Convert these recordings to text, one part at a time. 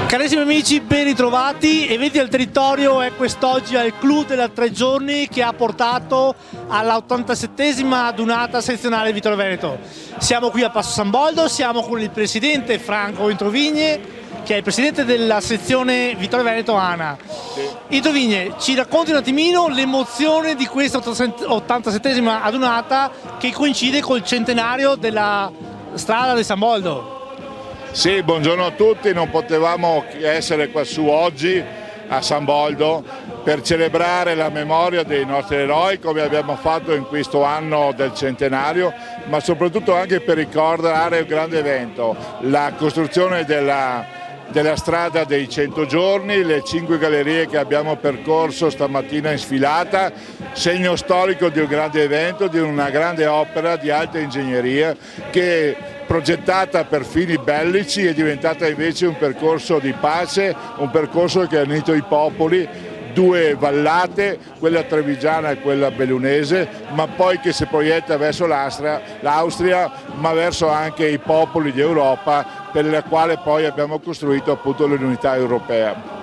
Carissimi amici, ben ritrovati. Eventi del territorio è quest'oggi al clou della 3 giorni che ha portato alla 87esima adunata sezionale Vittorio Veneto. Siamo qui a Passo San Boldo, siamo con il presidente Franco Introvigne, che è il presidente della sezione Vittorio Veneto ANA. Introvigne, ci racconti un attimino l'emozione di questa 87esima adunata che coincide col centenario della strada di San Boldo. Sì, buongiorno a tutti, non potevamo essere qua su oggi a San Boldo per celebrare la memoria dei nostri eroi come abbiamo fatto in questo anno del centenario, ma soprattutto anche per ricordare un grande evento, la costruzione della strada dei 100 giorni, le 5 gallerie che abbiamo percorso stamattina in sfilata, segno storico di un grande evento, di una grande opera di alta ingegneria che progettata per fini bellici è diventata invece un percorso di pace, un percorso che ha unito i popoli, 2 vallate, quella trevigiana e quella bellunese, ma poi che si proietta verso l'Austria, ma verso anche i popoli di Europa, per la quale poi abbiamo costruito appunto l'unità europea.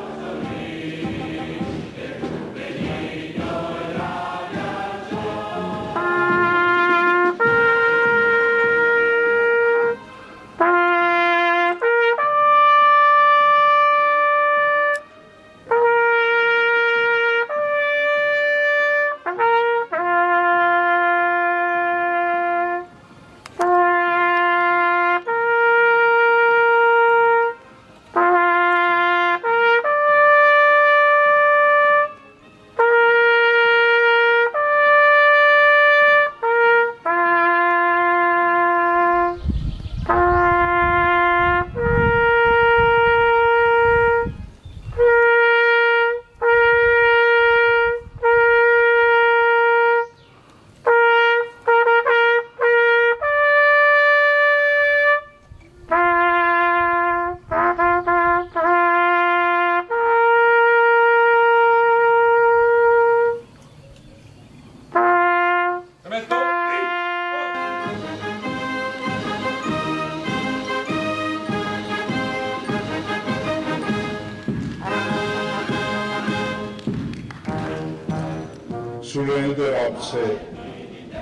Sulle nude rocce,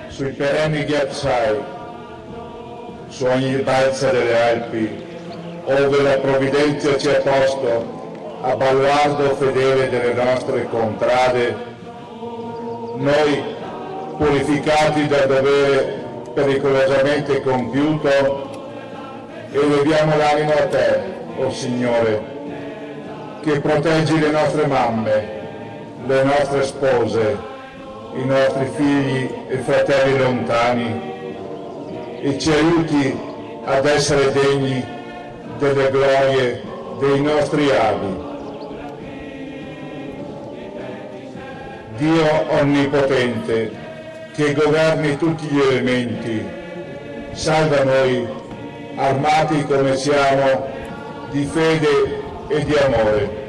sui perenni ghiacciai, su ogni balza delle Alpi, ove la provvidenza ci ha posto a baluardo fedele delle nostre contrade, noi, purificati dal dovere pericolosamente compiuto, eleviamo l'animo a te, o Signore, che proteggi le nostre mamme, le nostre spose, i nostri figli e fratelli lontani, e ci aiuti ad essere degni delle glorie dei nostri avi. Dio Onnipotente, che governi tutti gli elementi, salva noi, armati come siamo, di fede e di amore.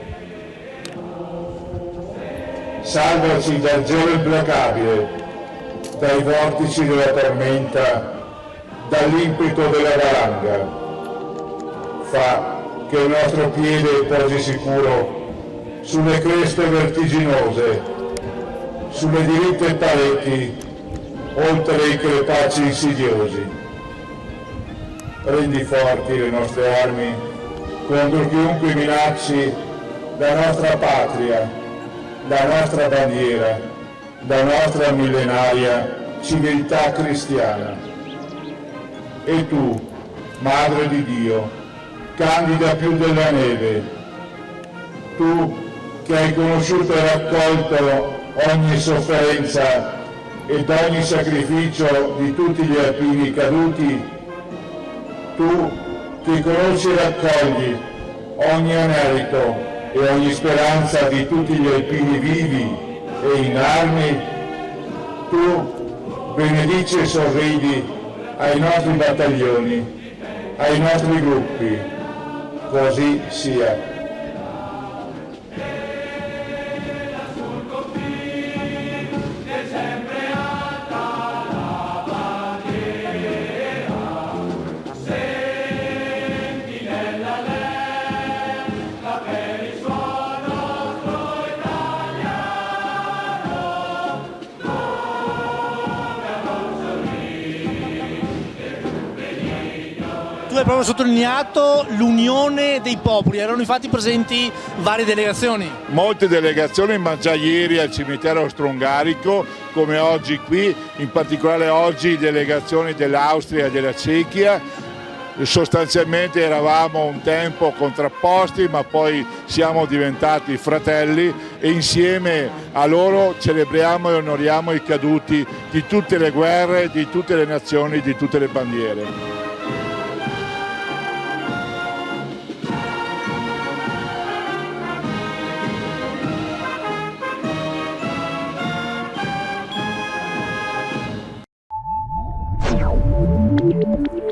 Salvaci dal gelo implacabile, dai vortici della tormenta, dall'impeto della valanga. Fa che il nostro piede posi sicuro sulle creste vertiginose, sulle diritte pareti, oltre i crepacci insidiosi. Rendi forti le nostre armi contro chiunque minacci la nostra patria, la nostra bandiera, la nostra millenaria civiltà cristiana. E tu, Madre di Dio, candida più della neve, tu che hai conosciuto e raccolto ogni sofferenza ed ogni sacrificio di tutti gli alpini caduti, tu che conosci e raccogli ogni anelito e ogni speranza di tutti gli alpini vivi e in armi, tu benedici e sorridi ai nostri battaglioni, ai nostri gruppi, così sia. Tu hai proprio sottolineato l'unione dei popoli, erano infatti presenti varie delegazioni. Molte delegazioni, ma già ieri al cimitero austro-ungarico, come oggi qui, in particolare oggi delegazioni dell'Austria e della Cechia. Sostanzialmente eravamo un tempo contrapposti, ma poi siamo diventati fratelli e insieme a loro celebriamo e onoriamo i caduti di tutte le guerre, di tutte le nazioni, di tutte le bandiere. Thank you.